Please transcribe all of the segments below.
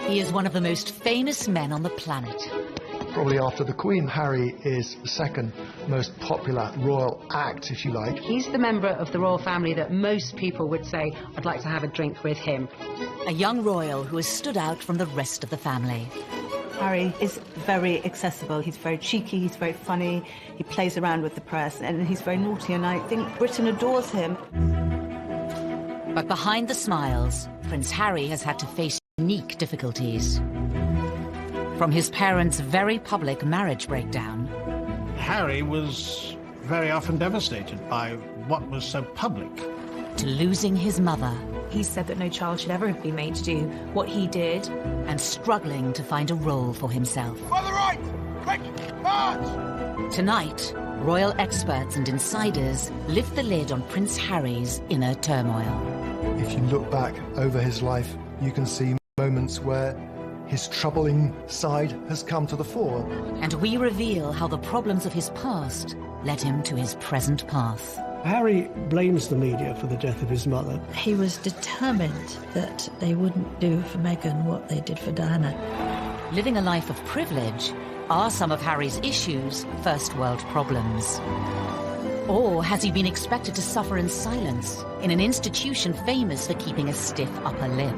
He is one of the most famous men on the planet. Probably after the Queen, Harry is the second most popular royal act, if you like. He's the member of the royal family that most people would say, I'd like to have a drink with him. A young royal who has stood out from the rest of the family. Harry is very accessible. He's very cheeky, he's very funny, he plays around with the press, and he's very naughty, and I think Britain adores him. But behind the smiles, Prince Harry has had to face unique difficulties. From his parents' very public marriage breakdown. Harry was very often devastated by what was so public. To losing his mother. He said that no child should ever have been made to do what he did. And struggling to find a role for himself. On the right! Quick! March! Tonight, royal experts and insiders lift the lid on Prince Harry's inner turmoil. If you look back over his life, you can see moments where his troubling side has come to the fore. And we reveal how the problems of his past led him to his present path. Harry blames the media for the death of his mother. He was determined that they wouldn't do for Meghan what they did for Diana. Living a life of privilege, are some of Harry's issues first world problems? Or has he been expected to suffer in silence in an institution famous for keeping a stiff upper lip?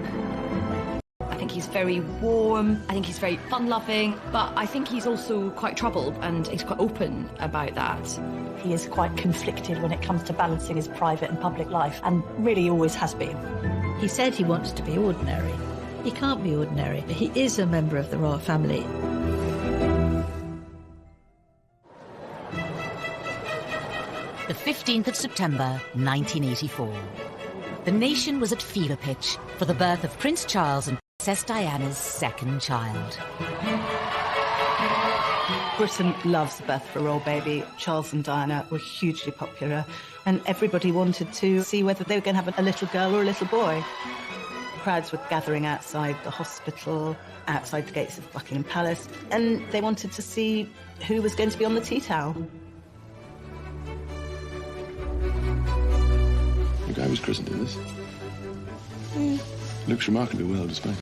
I think he's very warm, I think he's very fun-loving, but I think he's also quite troubled, and he's quite open about that. He is quite conflicted when it comes to balancing his private and public life, and really always has been. He said he wants to be ordinary. He can't be ordinary. He is a member of the royal family. The 15th of September, 1984. The nation was at fever pitch for the birth of Prince Charles and Princess Diana's second child. Britain loves the birth of a royal baby. Charles and Diana were hugely popular, and everybody wanted to see whether they were going to have a little girl or a little boy. Crowds were gathering outside the hospital, outside the gates of Buckingham Palace, and they wanted to see who was going to be on the tea towel. The guy was christened in this. Looks remarkably well displayed.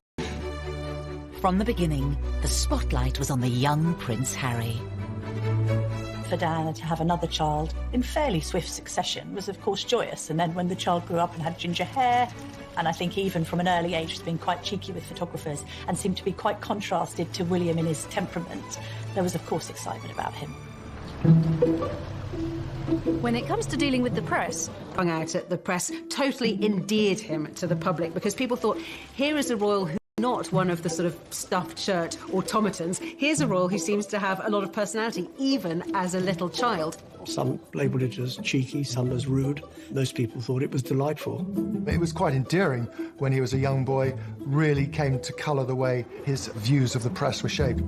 From the beginning, the spotlight was on the young Prince Harry. For Diana to have another child in fairly swift succession was, of course, joyous. And then when the child grew up and had ginger hair, and I think even from an early age has been quite cheeky with photographers and seemed to be quite contrasted to William in his temperament, there was, of course, excitement about him. When it comes to dealing with the press, Hung out at the press totally endeared him to the public, because people thought, here is a royal who's not one of the sort of stuffed shirt automatons. Here's a royal who seems to have a lot of personality, even as a little child. Some labelled it as cheeky, some as rude. Most people thought it was delightful. It was quite endearing when he was a young boy, really came to colour the way his views of the press were shaped.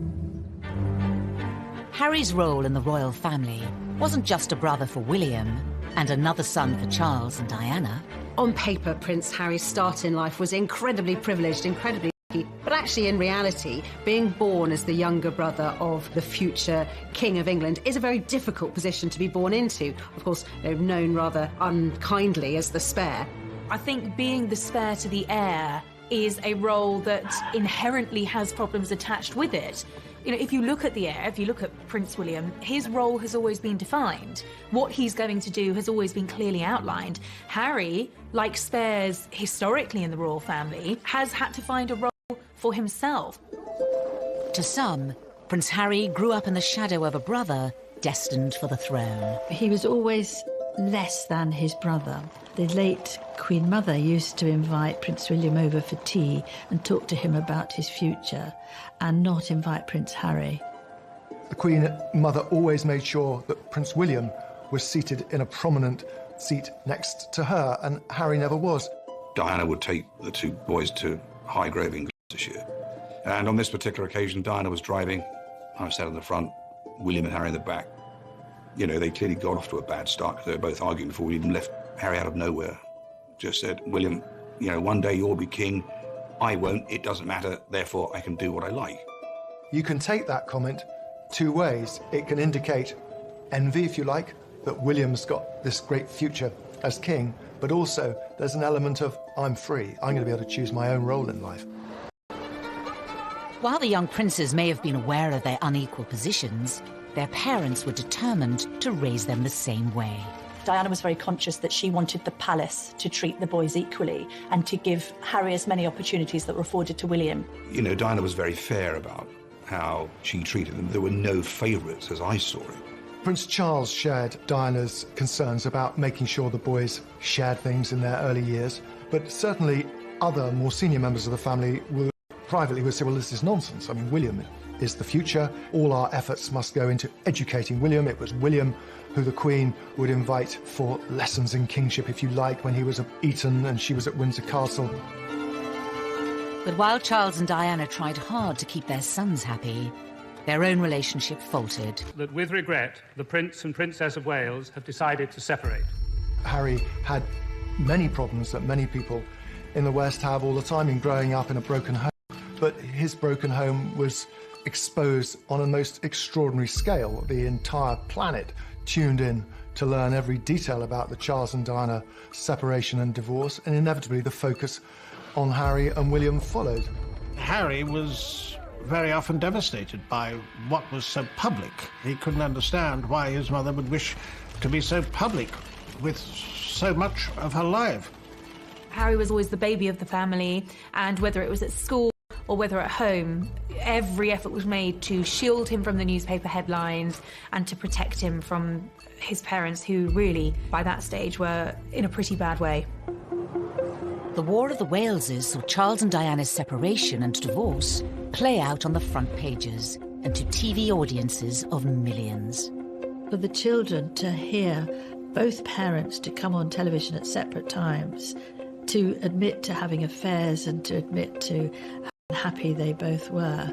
Harry's role in the royal family wasn't just a brother for William and another son for Charles and Diana. On paper, Prince Harry's start in life was incredibly privileged, incredibly lucky, but actually in reality, being born as the younger brother of the future King of England is a very difficult position to be born into. Of course, known rather unkindly as the spare. I think being the spare to the heir is a role that inherently has problems attached with it. You know, if you look at the heir, if you look at Prince William, his role has always been defined. What he's going to do has always been clearly outlined. Harry, like spares historically in the royal family, has had to find a role for himself. To some, Prince Harry grew up in the shadow of a brother destined for the throne. He was always less than his brother. The late Queen Mother used to invite Prince William over for tea and talk to him about his future, and not invite Prince Harry. The Queen Mother always made sure that Prince William was seated in a prominent seat next to her, and Harry never was. Diana would take the two boys to Highgrove in Gloucestershire. And on this particular occasion, Diana was driving. I was sat in the front, William and Harry in the back. You know, they clearly got off to a bad start because they were both arguing before we even left. Harry out of nowhere just said, William, you know, one day you'll be king. I won't. It doesn't matter. Therefore, I can do what I like. You can take that comment two ways. It can indicate envy, if you like, that William's got this great future as king, but also there's an element of, I'm free. I'm going to be able to choose my own role in life. While the young princes may have been aware of their unequal positions, their parents were determined to raise them the same way. Diana was very conscious that she wanted the palace to treat the boys equally and to give Harry as many opportunities that were afforded to William. You know, Diana was very fair about how she treated them. There were no favourites, as I saw it. Prince Charles shared Diana's concerns about making sure the boys shared things in their early years, but certainly other more senior members of the family would privately say, well, this is nonsense. I mean, William is the future. All our efforts must go into educating William. It was William who the Queen would invite for lessons in kingship, if you like, when he was at Eton and she was at Windsor Castle. But while Charles and Diana tried hard to keep their sons happy, their own relationship faltered. That with regret, the Prince and Princess of Wales have decided to separate. Harry had many problems that many people in the West have all the time in growing up in a broken home. But his broken home was exposed on a most extraordinary scale. The entire planet tuned in to learn every detail about the Charles and Diana separation and divorce, and inevitably the focus on Harry and William followed. Harry was very often devastated by what was so public. He couldn't understand why his mother would wish to be so public with so much of her life. Harry was always the baby of the family, and whether it was at school or whether at home, every effort was made to shield him from the newspaper headlines and to protect him from his parents, who really, by that stage, were in a pretty bad way. The War of the Waleses saw Charles and Diana's separation and divorce play out on the front pages and to TV audiences of millions. For the children to hear both parents to come on television at separate times, to admit to having affairs and to admit to how happy they both were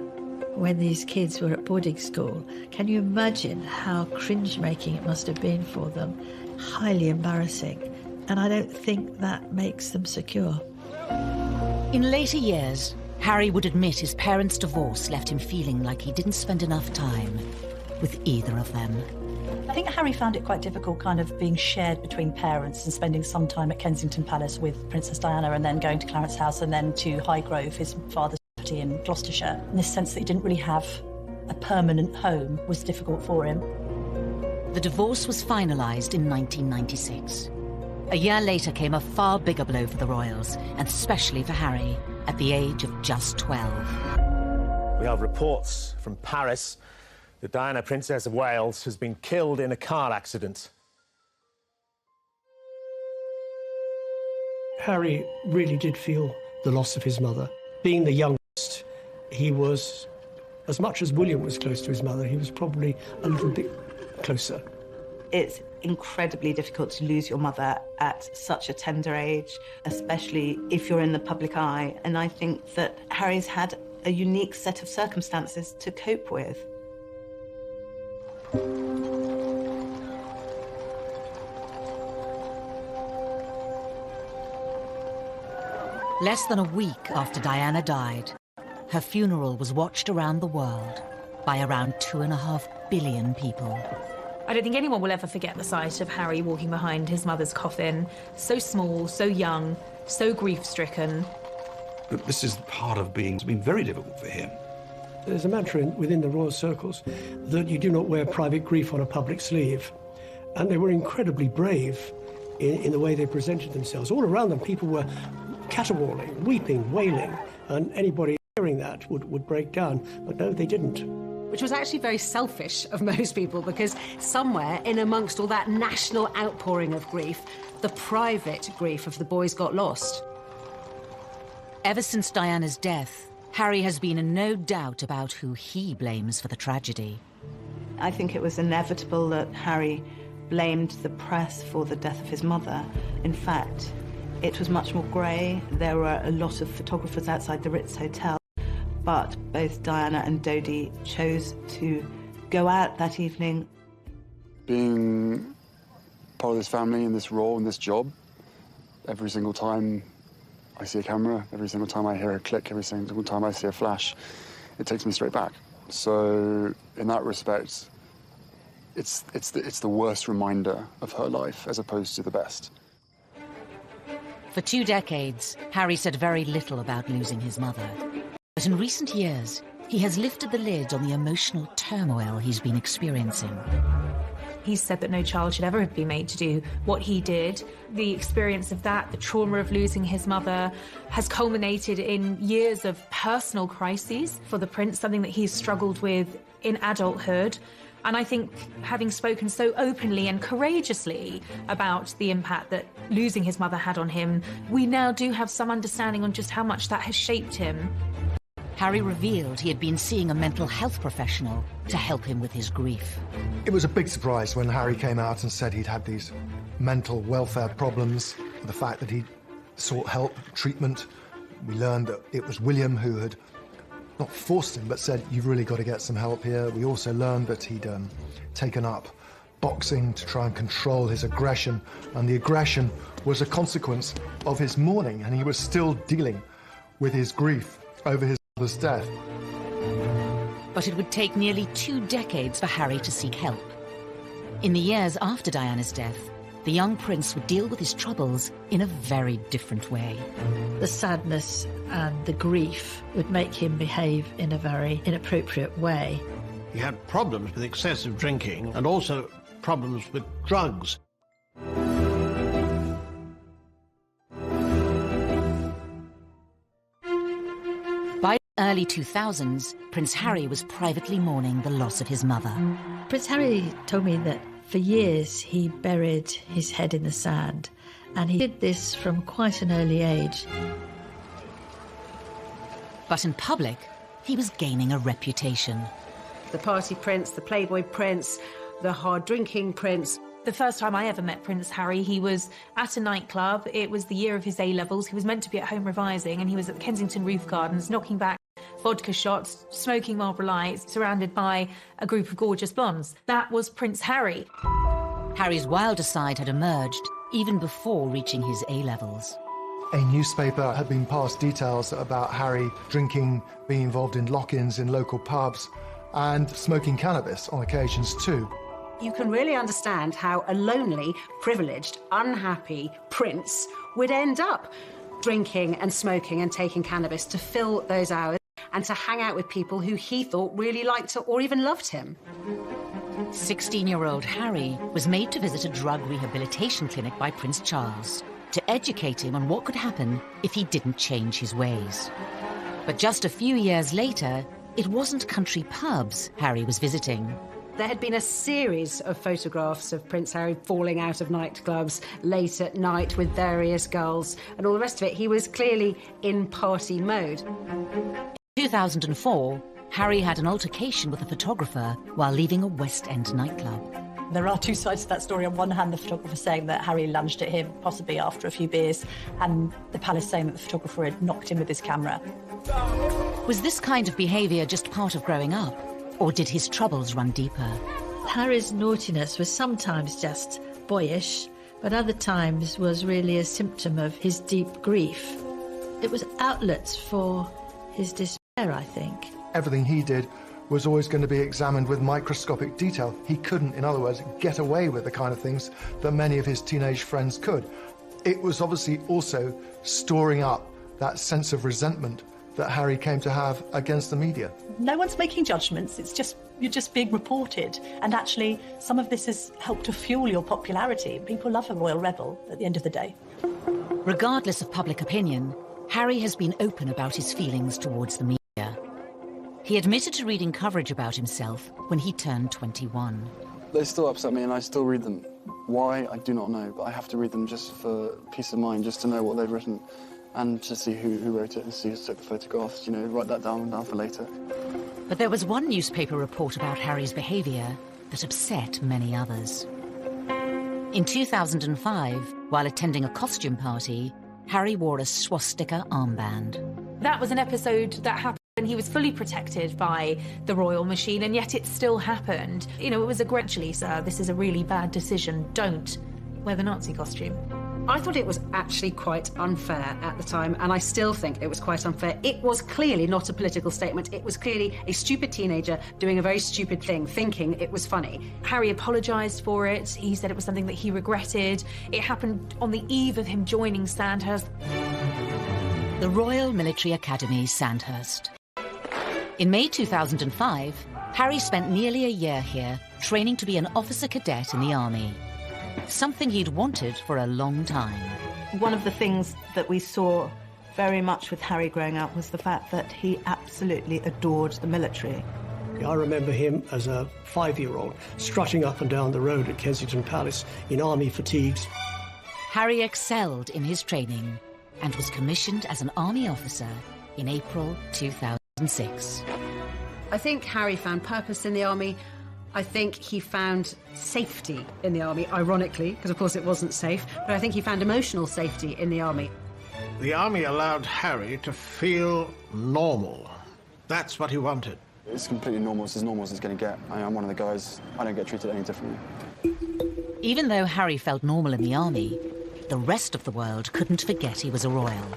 when these kids were at boarding school. Can you imagine how cringe-making it must have been for them? Highly embarrassing. And I don't think that makes them secure. In later years, Harry would admit his parents' divorce left him feeling like he didn't spend enough time with either of them. I think Harry found it quite difficult kind of being shared between parents and spending some time at Kensington Palace with Princess Diana and then going to Clarence House and then to Highgrove, his father's property in Gloucestershire. In this sense that he didn't really have a permanent home was difficult for him. The divorce was finalised in 1996. A year later came a far bigger blow for the royals, and especially for Harry, at the age of just 12. We have reports from Paris that Diana, Princess of Wales, has been killed in a car accident. Harry really did feel the loss of his mother. Being the youngest, he was, as much as William was close to his mother, he was probably a little bit closer. It's incredibly difficult to lose your mother at such a tender age, especially if you're in the public eye. And I think that Harry's had a unique set of circumstances to cope with. Less than a week after Diana died, her funeral was watched around the world by around 2.5 billion people. I don't think anyone will ever forget the sight of Harry walking behind his mother's coffin, so small, so young, so grief-stricken. But this is part of it's been very difficult for him. There's a mantra within the royal circles that you do not wear private grief on a public sleeve. And they were incredibly brave in the way they presented themselves. All around them, people were caterwauling, weeping, wailing, and anybody hearing that would break down. But no, they didn't. Which was actually very selfish of most people, because somewhere in amongst all that national outpouring of grief, the private grief of the boys got lost. Ever since Diana's death, Harry has been in no doubt about who he blames for the tragedy. I think it was inevitable that Harry blamed the press for the death of his mother. In fact, it was much more grey. There were a lot of photographers outside the Ritz Hotel, but both Diana and Dodi chose to go out that evening. Being part of this family in this role, in this job, every single time I see a camera, every single time I hear a click, every single time I see a flash, it takes me straight back. So in that respect, it's the worst reminder of her life as opposed to the best. For 2 decades, Harry said very little about losing his mother. But in recent years, he has lifted the lid on the emotional turmoil he's been experiencing. He's said that no child should ever have been made to do what he did. The experience of that, the trauma of losing his mother, has culminated in years of personal crises for the prince, something that he's struggled with in adulthood. And I think having spoken so openly and courageously about the impact that losing his mother had on him, we now do have some understanding on just how much that has shaped him. Harry revealed he had been seeing a mental health professional to help him with his grief. It was a big surprise when Harry came out and said he'd had these mental welfare problems, the fact that he'd sought help, treatment. We learned that it was William who had not forced him, but said, you've really got to get some help here. We also learned that he'd taken up boxing to try and control his aggression, and the aggression was a consequence of his mourning, and he was still dealing with his grief over his mother's death. But it would take nearly 2 decades for Harry to seek help. In the years after Diana's death, the young prince would deal with his troubles in a very different way. The sadness and the grief would make him behave in a very inappropriate way. He had problems with excessive drinking and also problems with drugs. By the early 2000s, Prince Harry was privately mourning the loss of his mother. Prince Harry told me that for years he buried his head in the sand, and he did this from quite an early age. But in public, he was gaining a reputation. The party prince, the playboy prince, the hard-drinking prince. The first time I ever met Prince Harry, he was at a nightclub. It was the year of his A-levels. He was meant to be at home revising, and he was at the Kensington Roof Gardens, knocking back vodka shots, smoking Marlboro Lights, surrounded by a group of gorgeous blondes. That was Prince Harry. Harry's wilder side had emerged even before reaching his A-levels. A newspaper had been passed details about Harry drinking, being involved in lock-ins in local pubs, and smoking cannabis on occasions too. You can really understand how a lonely, privileged, unhappy prince would end up drinking and smoking and taking cannabis to fill those hours and to hang out with people who he thought really liked or even loved him. 16-year-old Harry was made to visit a drug rehabilitation clinic by Prince Charles to educate him on what could happen if he didn't change his ways. But just a few years later, it wasn't country pubs Harry was visiting. There had been a series of photographs of Prince Harry falling out of nightclubs late at night with various girls and all the rest of it. He was clearly in party mode. In 2004, Harry had an altercation with a photographer while leaving a West End nightclub. There are 2 sides to that story. On one hand, the photographer saying that Harry lunged at him, possibly after a few beers, and the palace saying that the photographer had knocked him with his camera. Was this kind of behaviour just part of growing up? Or did his troubles run deeper? Harry's naughtiness was sometimes just boyish, but other times was really a symptom of his deep grief. It was outlets for his despair, I think. Everything he did was always going to be examined with microscopic detail. He couldn't, in other words, get away with the kind of things that many of his teenage friends could. It was obviously also storing up that sense of resentment that Harry came to have against the media. No one's making judgments, you're just being reported. And actually, some of this has helped to fuel your popularity. People love a royal rebel at the end of the day. Regardless of public opinion, Harry has been open about his feelings towards the media. He admitted to reading coverage about himself when he turned 21. They still upset me and I still read them. Why, I do not know, but I have to read them just for peace of mind, just to know what they've written. And to see who wrote it and see who took the photographs, write that down for later. But there was one newspaper report about Harry's behaviour that upset many others. In 2005, while attending a costume party, Harry wore a swastika armband. That was an episode that happened and he was fully protected by the royal machine, and yet it still happened. It was actually, sir, this is a really bad decision. Don't wear the Nazi costume. I thought it was actually quite unfair at the time, and I still think it was quite unfair. It was clearly not a political statement. It was clearly a stupid teenager doing a very stupid thing, thinking it was funny. Harry apologised for it. He said it was something that he regretted. It happened on the eve of him joining Sandhurst. The Royal Military Academy, Sandhurst. In May 2005, Harry spent nearly a year here, training to be an officer cadet in the army. Something he'd wanted for a long time. One of the things that we saw very much with Harry growing up was the fact that he absolutely adored the military. I remember him as a 5-year-old strutting up and down the road at Kensington Palace in army fatigues. Harry excelled in his training and was commissioned as an army officer in April 2006. I think Harry found purpose in the army. I think he found safety in the army, ironically, because of course it wasn't safe, but I think he found emotional safety in the army. The army allowed Harry to feel normal. That's what he wanted. It's completely normal. It's as normal as it's going to get. I'm one of the guys. I don't get treated any differently. Even though Harry felt normal in the army, the rest of the world couldn't forget he was a royal.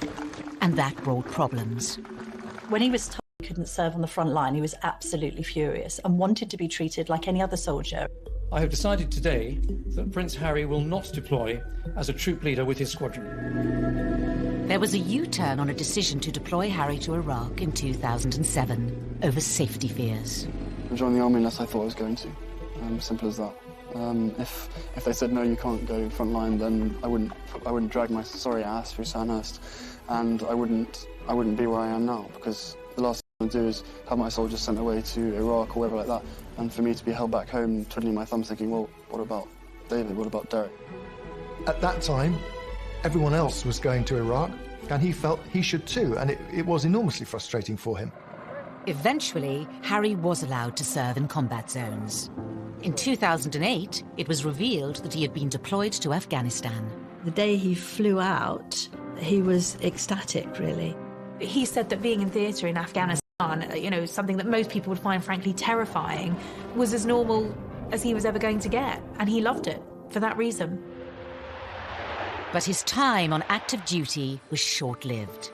And that brought problems. When he was told he couldn't serve on the front line, he was absolutely furious and wanted to be treated like any other soldier. I have decided today that Prince Harry will not deploy as a troop leader with his squadron. There was a U-turn on a decision to deploy Harry to Iraq in 2007 over safety fears. I joined the army unless I thought I was going to. Simple as that. If they said no, you can't go front line, then I wouldn't drag my sorry ass through Sandhurst, and I wouldn't be where I am now, because the last thing I want to do is have my soldiers sent away to Iraq or wherever like that, and for me to be held back home, twiddling my thumbs, thinking, well, what about David? What about Derek? At that time, everyone else was going to Iraq, and he felt he should too, and it was enormously frustrating for him. Eventually, Harry was allowed to serve in combat zones. In 2008, it was revealed that he had been deployed to Afghanistan. The day he flew out, he was ecstatic, really. He said that being in theatre in Afghanistan, you know, something that most people would find frankly terrifying, was as normal as he was ever going to get, and he loved it for that reason. But his time on active duty was short-lived.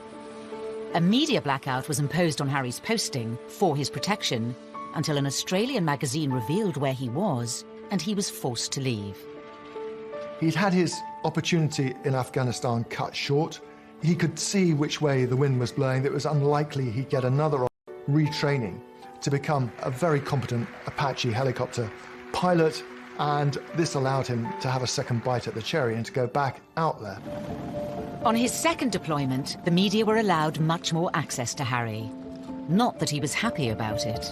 A media blackout was imposed on Harry's posting for his protection until an Australian magazine revealed where he was, and he was forced to leave. He'd had his opportunity in Afghanistan cut short. He could see which way the wind was blowing. It was unlikely he'd get another retraining to become a very competent Apache helicopter pilot, and this allowed him to have a second bite at the cherry and to go back out there. On his second deployment, the media were allowed much more access to Harry. Not that he was happy about it.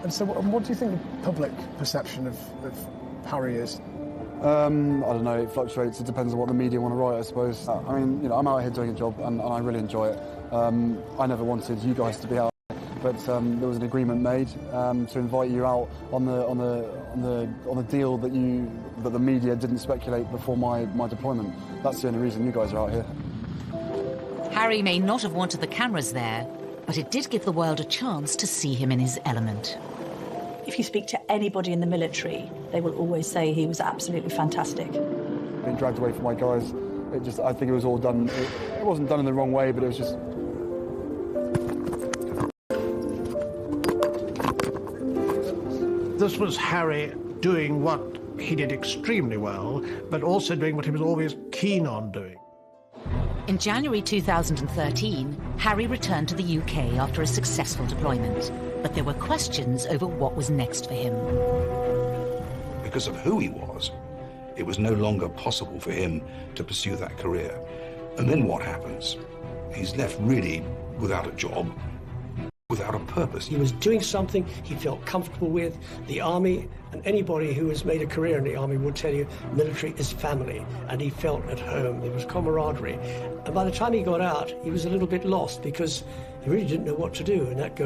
And so what do you think the public perception of Harry is? I don't know, it fluctuates. It depends on what the media want to write, I suppose. I mean, you know, I'm out here doing a job and I really enjoy it. I never wanted you guys to be out, but there was an agreement made to invite you out on the deal that the media didn't speculate before my deployment. That's the only reason you guys are out here. Harry may not have wanted the cameras there, but it did give the world a chance to see him in his element. If you speak to anybody in the military, they will always say he was absolutely fantastic. Being dragged away from my guys, I think it was all done, it wasn't done in the wrong way, but it was just... This was Harry doing what he did extremely well, but also doing what he was always keen on doing. In January 2013, Harry returned to the UK after a successful deployment, but there were questions over what was next for him. Because of who he was, it was no longer possible for him to pursue that career. And then what happens? He's left really without a job, without a purpose. He was doing something he felt comfortable with. The army, and anybody who has made a career in the army would tell you military is family, and he felt at home. There was camaraderie. And by the time he got out, he was a little bit lost because he really didn't know what to do, and that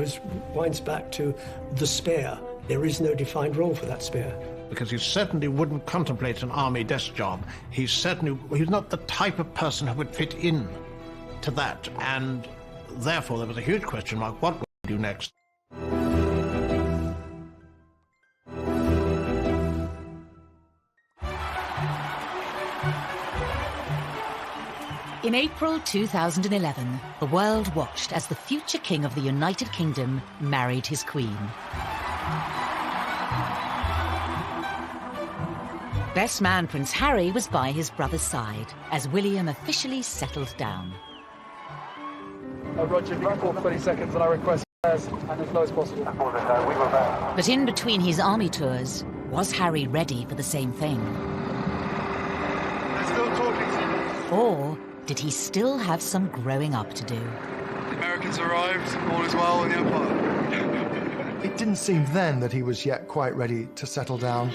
winds back to the spare. There is no defined role for that spare. Because he certainly wouldn't contemplate an army desk job. He's not the type of person who would fit in to that, and therefore there was a huge question mark, what would he do next? In April 2011, the world watched as the future King of the United Kingdom married his Queen. Best man Prince Harry was by his brother's side as William officially settled down. Roger, if you can call 20 seconds and I request and as low as possible. But in between his army tours, was Harry ready for the same thing? They're still talking to you. Or did he still have some growing up to do? The Americans arrived, all is well in the Empire. It didn't seem then that he was yet quite ready to settle down.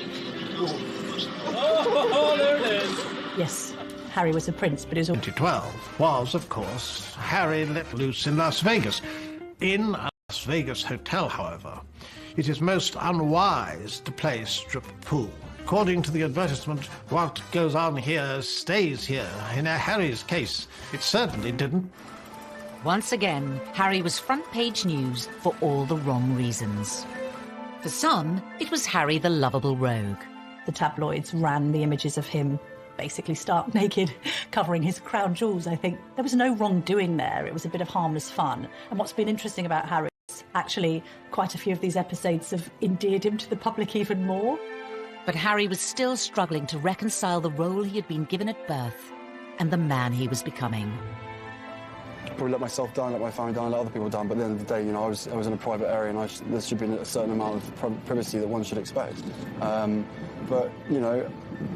Oh, there it is. Yes, Harry was a prince, but he was... 2012 was, of course, Harry let loose in Las Vegas. In a Las Vegas hotel, however, it is most unwise to play strip pool. According to the advertisement, what goes on here stays here. In Harry's case, it certainly didn't. Once again, Harry was front-page news for all the wrong reasons. For some, it was Harry the lovable rogue. The tabloids ran the images of him basically stark naked, covering his crown jewels, I think. There was no wrongdoing there. It was a bit of harmless fun. And what's been interesting about Harry is actually quite a few of these episodes have endeared him to the public even more. But Harry was still struggling to reconcile the role he had been given at birth and the man he was becoming. I probably let myself down, let my family down, let other people down, but at the end of the day, you know, I was in a private area and there should be a certain amount of privacy that one should expect. But, you know,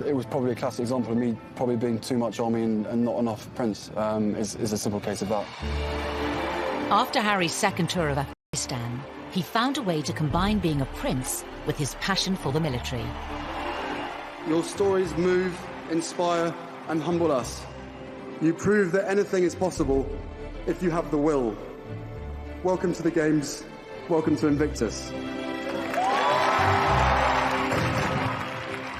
it was probably a classic example of me probably being too much on me and not enough Prince, is a simple case of that. After Harry's second tour of Afghanistan, he found a way to combine being a prince with his passion for the military. Your stories move, inspire and humble us. You prove that anything is possible if you have the will. Welcome to the Games. Welcome to Invictus.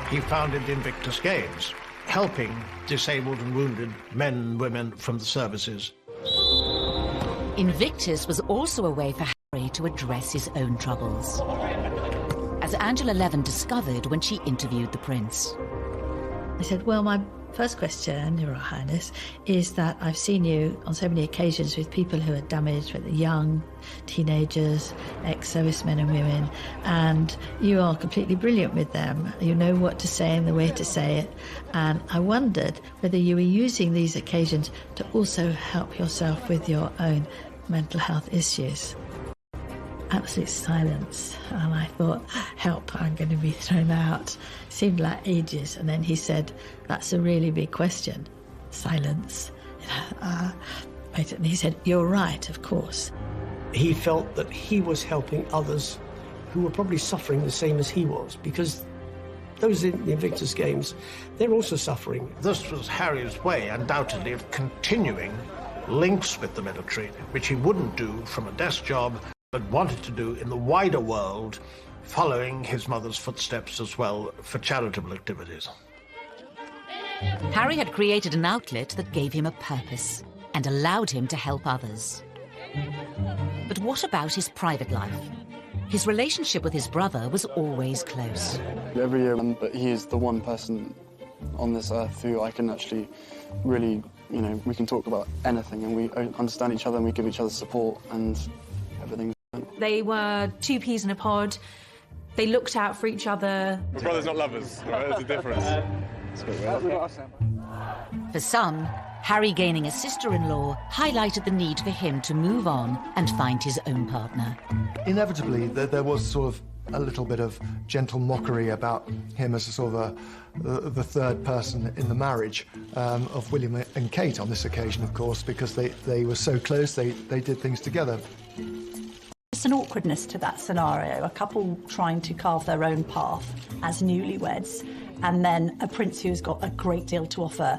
He founded the Invictus Games, helping disabled and wounded men and women from the services. Invictus was also a way for Harry to address his own troubles, as Angela Levin discovered when she interviewed the prince. I said, well, my first question, Your Highness, is that I've seen you on so many occasions with people who are damaged, with young teenagers, ex-servicemen and women, and you are completely brilliant with them. You know what to say and the way to say it. And I wondered whether you were using these occasions to also help yourself with your own mental health issues. Absolute silence, and I thought, help, I'm going to be thrown out. Seemed like ages, and then he said, that's a really big question. Silence. And he said, you're right, of course. He felt that he was helping others who were probably suffering the same as he was, because those in the Invictus Games, they're also suffering. This was Harry's way, undoubtedly, of continuing links with the military, which he wouldn't do from a desk job, but wanted to do in the wider world, following his mother's footsteps as well for charitable activities. Harry had created an outlet that gave him a purpose and allowed him to help others. But what about his private life? His relationship with his brother was always close. Every year, but he is the one person on this earth who I can actually really, you know, we can talk about anything and we understand each other and we give each other support and everything. They were two peas in a pod. They looked out for each other. My brothers not lovers, right? There's a difference. For some, Harry gaining a sister-in-law highlighted the need for him to move on and find his own partner. Inevitably, there was sort of a little bit of gentle mockery about him as a sort of the third person in the marriage of William and Kate on this occasion, of course, because they were so close, they did things together. There's an awkwardness to that scenario, a couple trying to carve their own path as newlyweds, and then a prince who's got a great deal to offer,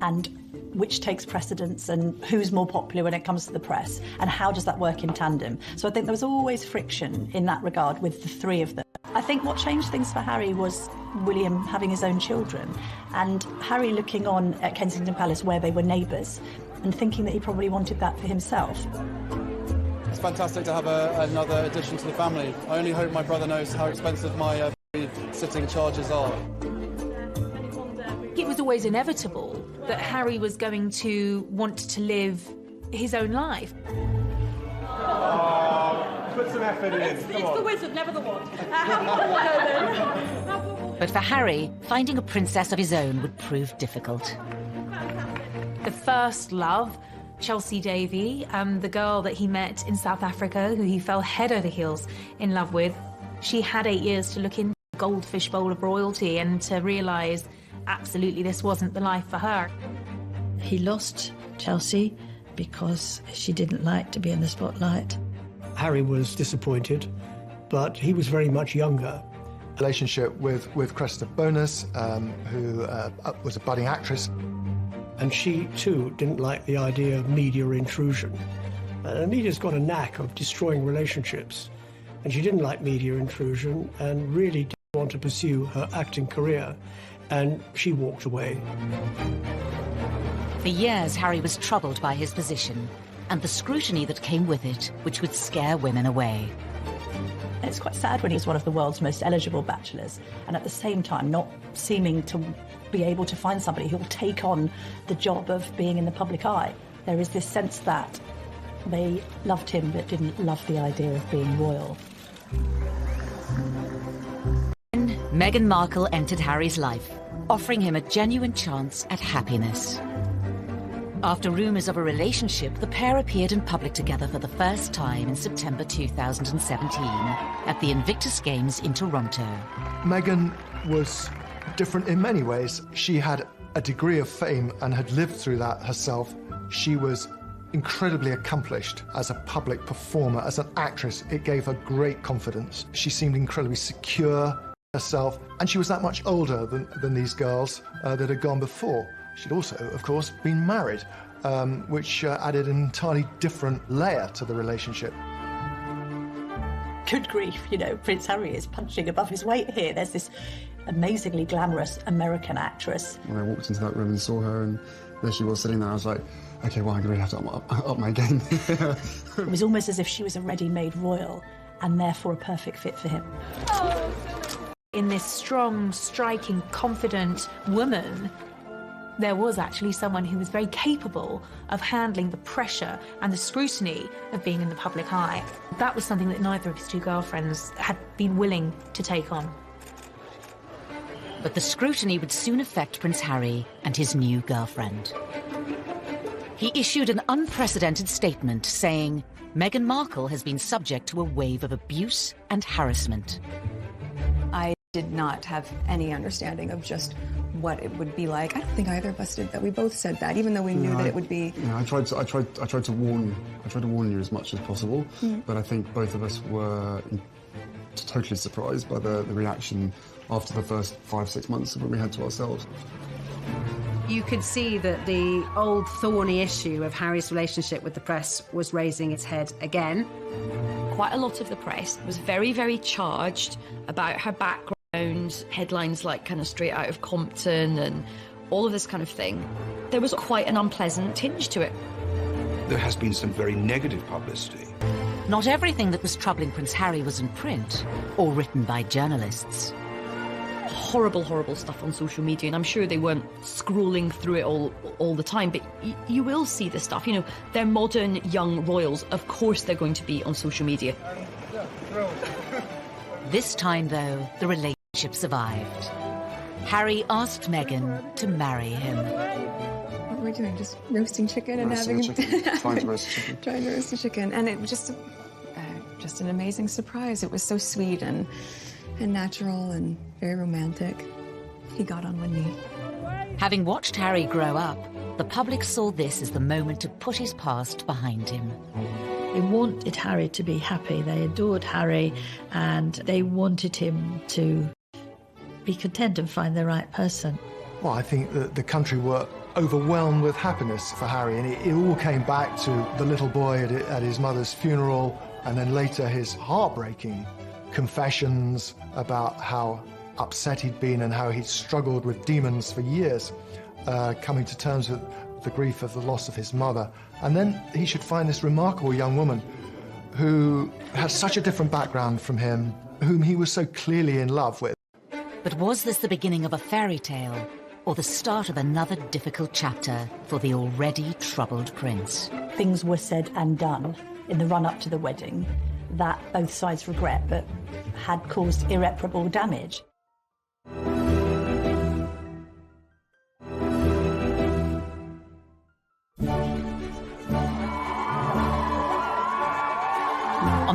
and which takes precedence and who's more popular when it comes to the press, and how does that work in tandem? So I think there was always friction in that regard with the three of them. I think what changed things for Harry was William having his own children, and Harry looking on at Kensington Palace where they were neighbours and thinking that he probably wanted that for himself. It's fantastic to have another addition to the family. I only hope my brother knows how expensive my sitting charges are. It was always inevitable that Harry was going to want to live his own life. Put some effort in. It's the wizard, never the wand. But for Harry, finding a princess of his own would prove difficult. The first love Chelsea Davy, the girl that he met in South Africa, who he fell head over heels in love with, she had 8 years to look into the goldfish bowl of royalty and to realise absolutely this wasn't the life for her. He lost Chelsea because she didn't like to be in the spotlight. Harry was disappointed, but he was very much younger. Relationship with Cressida Bonus, who was a budding actress. And she, too, didn't like the idea of media intrusion. Media's got a knack of destroying relationships, and she didn't like media intrusion and really didn't want to pursue her acting career, and she walked away. For years, Harry was troubled by his position and the scrutiny that came with it, which would scare women away. It's quite sad when he's one of the world's most eligible bachelors, and at the same time not seeming to be able to find somebody who will take on the job of being in the public eye. There is this sense that they loved him but didn't love the idea of being royal. Meghan Markle entered Harry's life, offering him a genuine chance at happiness. After rumours of a relationship, the pair appeared in public together for the first time in September 2017 at the Invictus Games in Toronto. Meghan was different in many ways. She had a degree of fame and had lived through that herself. She was incredibly accomplished as a public performer, as an actress. It gave her great confidence. She seemed incredibly secure herself, and she was that much older than these girls that had gone before. She'd also, of course, been married, which added an entirely different layer to the relationship. Good grief, you know, Prince Harry is punching above his weight here. There's this amazingly glamorous American actress. When I walked into that room and saw her, and there she was sitting there, I was like, OK, well, I'm going to have to up my game. It was almost as if she was a ready-made royal, and therefore a perfect fit for him. In this strong, striking, confident woman, there was actually someone who was very capable of handling the pressure and the scrutiny of being in the public eye. That was something that neither of his two girlfriends had been willing to take on. But the scrutiny would soon affect Prince Harry and his new girlfriend. He issued an unprecedented statement saying, Meghan Markle has been subject to a wave of abuse and harassment. I did not have any understanding of just what it would be like. I don't think either of us did that. We both said that, even though we knew that it would be. Yeah, I tried to warn you as much as possible, but I think both of us were totally surprised by the reaction after the first 5-6 months that we had to ourselves. You could see that the old thorny issue of Harry's relationship with the press was raising its head again. Quite a lot of the press was very, very charged about her background, headlines like kind of straight out of Compton and all of this kind of thing. There was quite an unpleasant tinge to it. There has been some very negative publicity. Not everything that was troubling Prince Harry was in print or written by journalists. Horrible, horrible stuff on social media, and I'm sure they weren't scrolling through it all the time, but you will see this stuff. You know, they're modern young royals. Of course they're going to be on social media. This time, though, the relationship survived. Harry asked Meghan to marry him. What were we doing? Just roasting chicken and having Trying to roast chicken. Trying to roast a chicken, and it was just an amazing surprise. It was so sweet and natural and very romantic. He got on one knee. Having watched Harry grow up, the public saw this as the moment to put his past behind him. They wanted Harry to be happy. They adored Harry, and they wanted him to be content and find the right person. Well, I think that the country were overwhelmed with happiness for Harry, and it all came back to the little boy at his mother's funeral, and then later his heartbreaking confessions about how upset he'd been and how he'd struggled with demons for years, coming to terms with the grief of the loss of his mother. And then he should find this remarkable young woman who had such a different background from him, whom he was so clearly in love with. But was this the beginning of a fairy tale, or the start of another difficult chapter for the already troubled prince? Things were said and done in the run-up to the wedding that both sides regret, but had caused irreparable damage.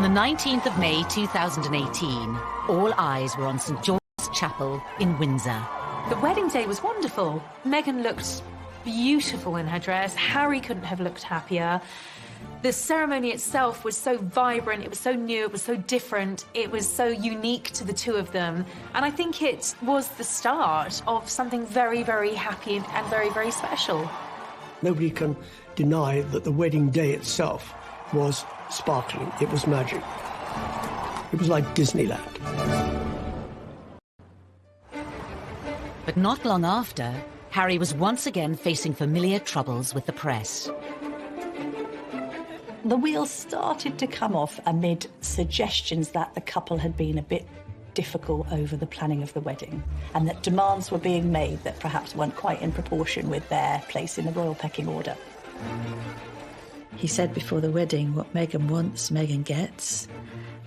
the 19th of May 2018, all eyes were on St George's Chapel in Windsor. The wedding day was wonderful. Meghan looked beautiful in her dress. Harry couldn't have looked happier. The ceremony itself was so vibrant, it was so new, it was so different, it was so unique to the two of them. And I think it was the start of something very, very happy and very, very special. Nobody can deny that the wedding day itself was sparkling. It was magic. It was like Disneyland. But not long after, Harry was once again facing familiar troubles with the press. The wheels started to come off amid suggestions that the couple had been a bit difficult over the planning of the wedding and that demands were being made that perhaps weren't quite in proportion with their place in the royal pecking order. He said before the wedding, what Meghan wants, Meghan gets.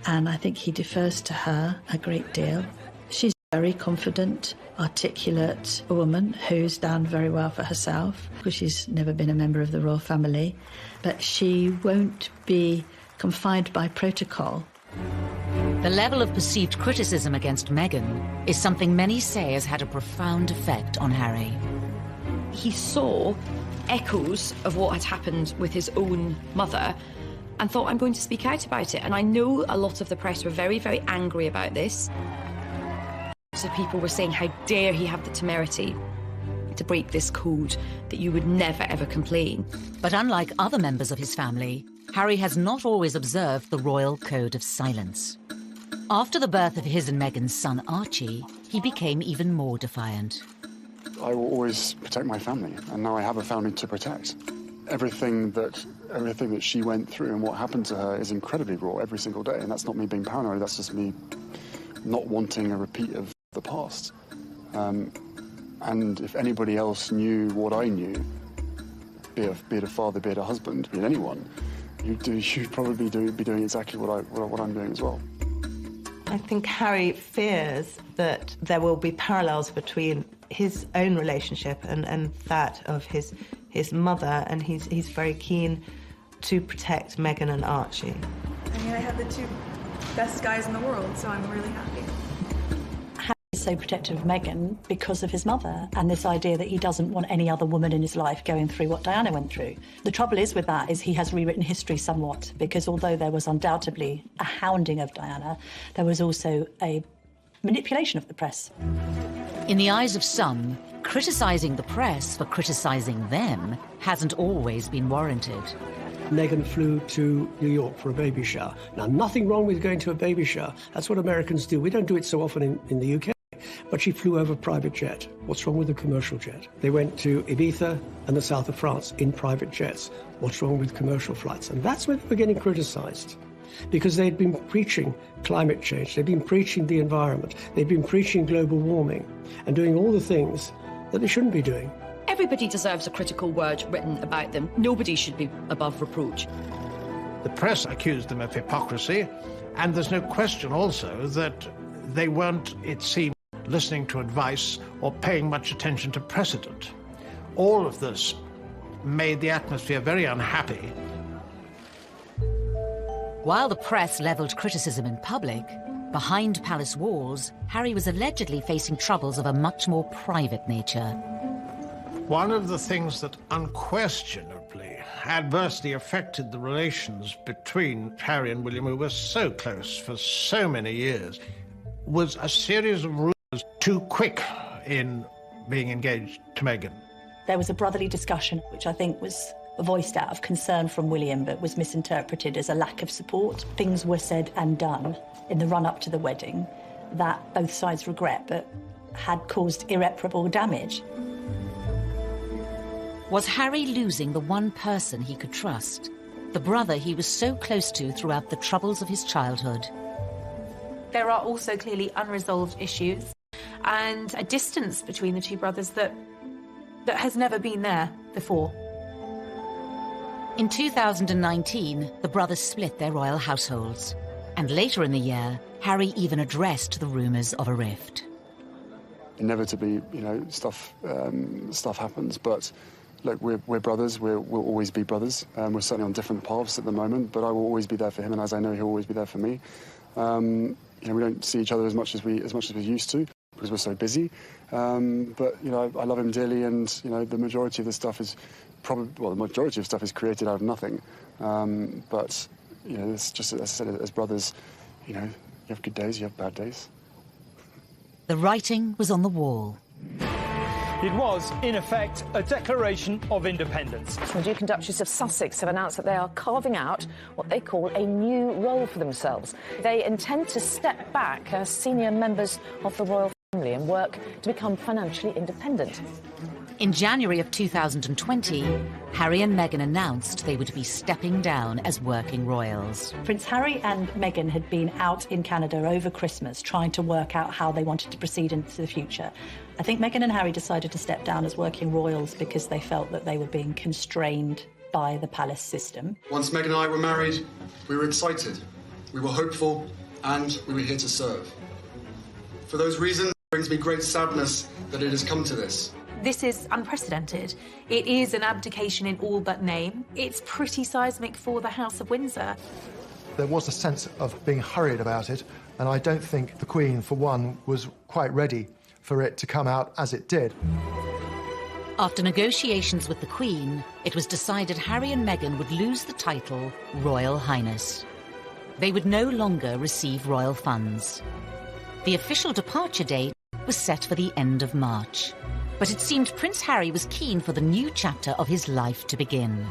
And I think he defers to her a great deal. She's a very confident, articulate woman who's done very well for herself, because she's never been a member of the royal family. But she won't be confined by protocol. The level of perceived criticism against Meghan is something many say has had a profound effect on Harry. He saw echoes of what had happened with his own mother and thought, I'm going to speak out about it. And I know a lot of the press were very, very angry about this. So people were saying, how dare he have the temerity to break this code, that you would never, ever complain. But unlike other members of his family, Harry has not always observed the royal code of silence. After the birth of his and Meghan's son Archie, he became even more defiant. I will always protect my family, and now I have a family to protect. Everything that she went through and what happened to her is incredibly raw every single day, and that's not me being paranoid, that's just me not wanting a repeat of the past. And if anybody else knew what I knew, be it a father, be it a husband, be it anyone, you'd probably be doing exactly what I'm doing as well. I think Harry fears that there will be parallels between his own relationship and that of his mother, and he's very keen to protect Meghan and Archie. I mean, I have the two best guys in the world, so I'm really happy. Harry's so protective of Meghan because of his mother and this idea that he doesn't want any other woman in his life going through what Diana went through. The trouble is with that is he has rewritten history somewhat, because although there was undoubtedly a hounding of Diana, there was also a manipulation of the press. In the eyes of some, criticising the press for criticising them hasn't always been warranted. Meghan flew to New York for a baby shower. Now, nothing wrong with going to a baby shower. That's what Americans do. We don't do it so often in the UK. But she flew over a private jet. What's wrong with a commercial jet? They went to Ibiza and the south of France in private jets. What's wrong with commercial flights? And that's when they were getting criticised, because they'd been preaching climate change, they'd been preaching the environment, they'd been preaching global warming and doing all the things that they shouldn't be doing. Everybody deserves a critical word written about them. Nobody should be above reproach. The press accused them of hypocrisy, and there's no question also that they weren't, it seemed, listening to advice or paying much attention to precedent. All of this made the atmosphere very unhappy. While the press levelled criticism in public, behind palace walls, Harry was allegedly facing troubles of a much more private nature. One of the things that unquestionably adversely affected the relations between Harry and William, who were so close for so many years, was a series of rumours too quick in being engaged to Meghan. There was a brotherly discussion, which I think was voiced out of concern from William, but was misinterpreted as a lack of support. Things were said and done in the run-up to the wedding that both sides regret, but had caused irreparable damage. Was Harry losing the one person he could trust? The brother he was so close to throughout the troubles of his childhood? There are also clearly unresolved issues and a distance between the two brothers that has never been there before. In 2019, the brothers split their royal households. And later in the year, Harry even addressed the rumours of a rift. Inevitably, stuff happens, but look, we're brothers. We'll always be brothers. We're certainly on different paths at the moment, but I will always be there for him, and as I know he'll always be there for me. We don't see each other as much as we used to because we're so busy. But I love him dearly, and the majority of the stuff is the majority of stuff is created out of nothing. But it's just, as I said, as brothers, you have good days, you have bad days. The writing was on the wall. It was, in effect, a declaration of independence. The Duke and Duchess of Sussex have announced that they are carving out what they call a new role for themselves. They intend to step back as senior members of the royal family and work to become financially independent. In January of 2020, Harry and Meghan announced they would be stepping down as working royals. Prince Harry and Meghan had been out in Canada over Christmas trying to work out how they wanted to proceed into the future. I think Meghan and Harry decided to step down as working royals because they felt that they were being constrained by the palace system. Once Meghan and I were married, we were excited, we were hopeful, and we were here to serve. For those reasons, it brings me great sadness that it has come to this. This is unprecedented. It is an abdication in all but name. It's pretty seismic for the House of Windsor. There was a sense of being hurried about it, and I don't think the Queen, for one, was quite ready for it to come out as it did. After negotiations with the Queen, it was decided Harry and Meghan would lose the title Royal Highness. They would no longer receive royal funds. The official departure date was set for the end of March. But it seemed Prince Harry was keen for the new chapter of his life to begin.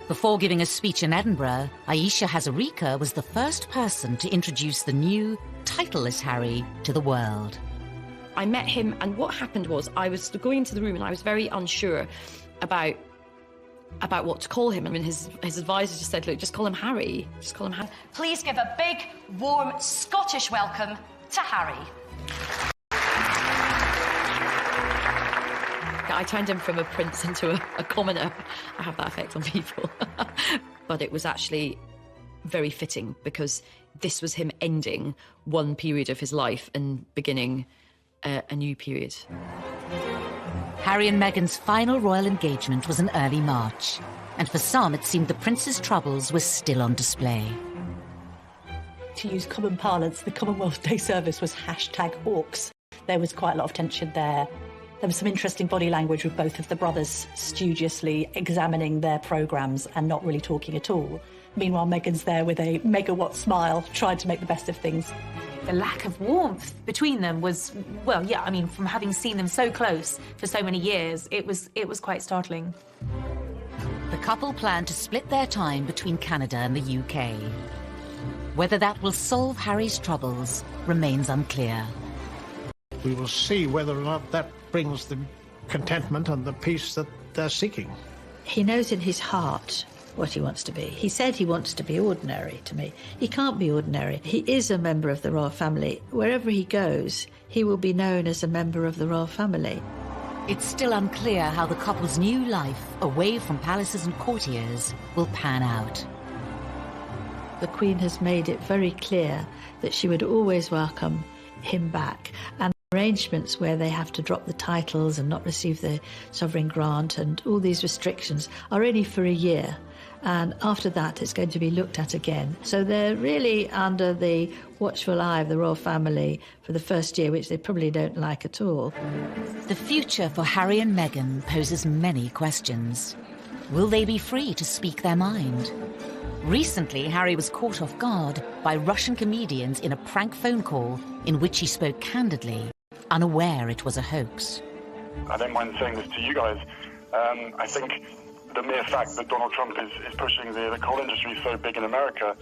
Before giving a speech in Edinburgh, Ayesha Hazarika was the first person to introduce the new, titleless Harry to the world. I met him, and what happened was I was going into the room and I was very unsure about what to call him. I mean, his advisor just said, look, just call him Harry. Just call him Harry. Please give a big, warm Scottish welcome to Harry. I turned him from a prince into a commoner. I have that effect on people. But it was actually very fitting because this was him ending one period of his life and beginning a new period. Harry and Meghan's final royal engagement was in early March, and for some it seemed the prince's troubles were still on display. To use common parlance, the Commonwealth Day service was #Hawks. There was quite a lot of tension there. There was some interesting body language with both of the brothers studiously examining their programmes and not really talking at all. Meanwhile, Meghan's there with a megawatt smile, trying to make the best of things. The lack of warmth between them was, well, yeah, I mean, from having seen them so close for so many years, it was quite startling. The couple plan to split their time between Canada and the UK. Whether that will solve Harry's troubles remains unclear. We will see whether or not that brings the contentment and the peace that they're seeking. He knows in his heart what he wants to be. He said he wants to be ordinary to me. He can't be ordinary. He is a member of the royal family. Wherever he goes, he will be known as a member of the royal family. It's still unclear how the couple's new life, away from palaces and courtiers, will pan out. The Queen has made it very clear that she would always welcome him back, and arrangements where they have to drop the titles and not receive the sovereign grant and all these restrictions are only for a year, and after that it's going to be looked at again. So they're really under the watchful eye of the royal family for the first year, which they probably don't like at all. The future for Harry and Meghan poses many questions. Will they be free to speak their mind? Recently, Harry was caught off guard by Russian comedians in a prank phone call in which he spoke candidly, unaware it was a hoax. I don't mind saying this to you guys. I think the mere fact that Donald Trump is pushing the coal industry so big in America,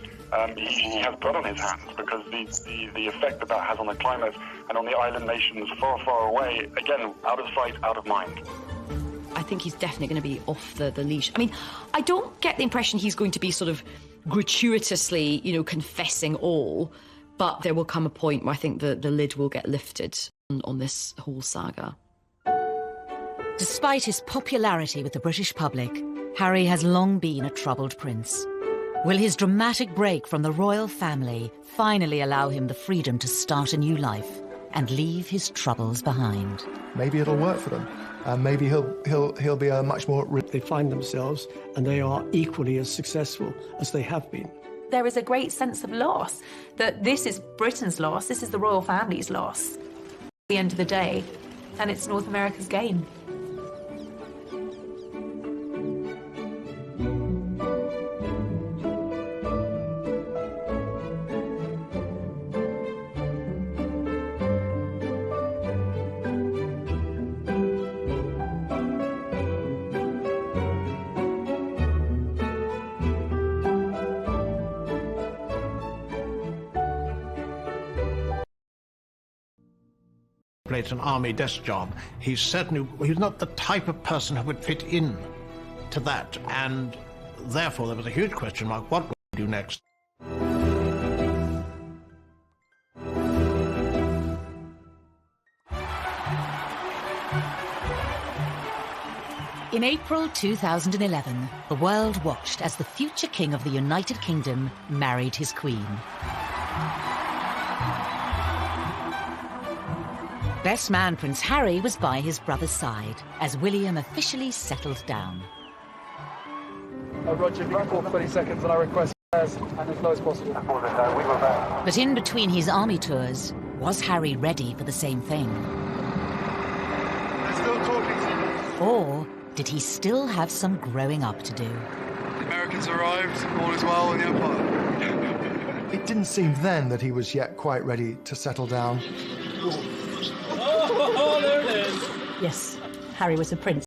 he has blood on his hands, because the effect that has on the climate and on the island nations far, far away, again, out of sight, out of mind. I think he's definitely going to be off the leash. I mean, I don't get the impression he's going to be sort of gratuitously, confessing all, but there will come a point where I think the lid will get lifted on this whole saga. Despite his popularity with the British public, Harry has long been a troubled prince. Will his dramatic break from the royal family finally allow him the freedom to start a new life and leave his troubles behind? Maybe it'll work for them. and maybe he'll be a much more... They find themselves, and they are equally as successful as they have been. There is a great sense of loss, that this is Britain's loss, this is the royal family's loss at the end of the day, and it's North America's gain. An army desk job. He's not the type of person who would fit in to that, and therefore there was a huge question mark, what would he do next? In April 2011, the world watched as the future King of the United Kingdom married his Queen. Best man Prince Harry was by his brother's side as William officially settled down. Roger, if you can call 20 seconds and I request as low as possible. But in between his army tours, was Harry ready for the same thing? They're still talking to you. Or did he still have some growing up to do? The Americans arrived, all is well in the Empire. It didn't seem then that he was yet quite ready to settle down. Yes, Harry was a prince.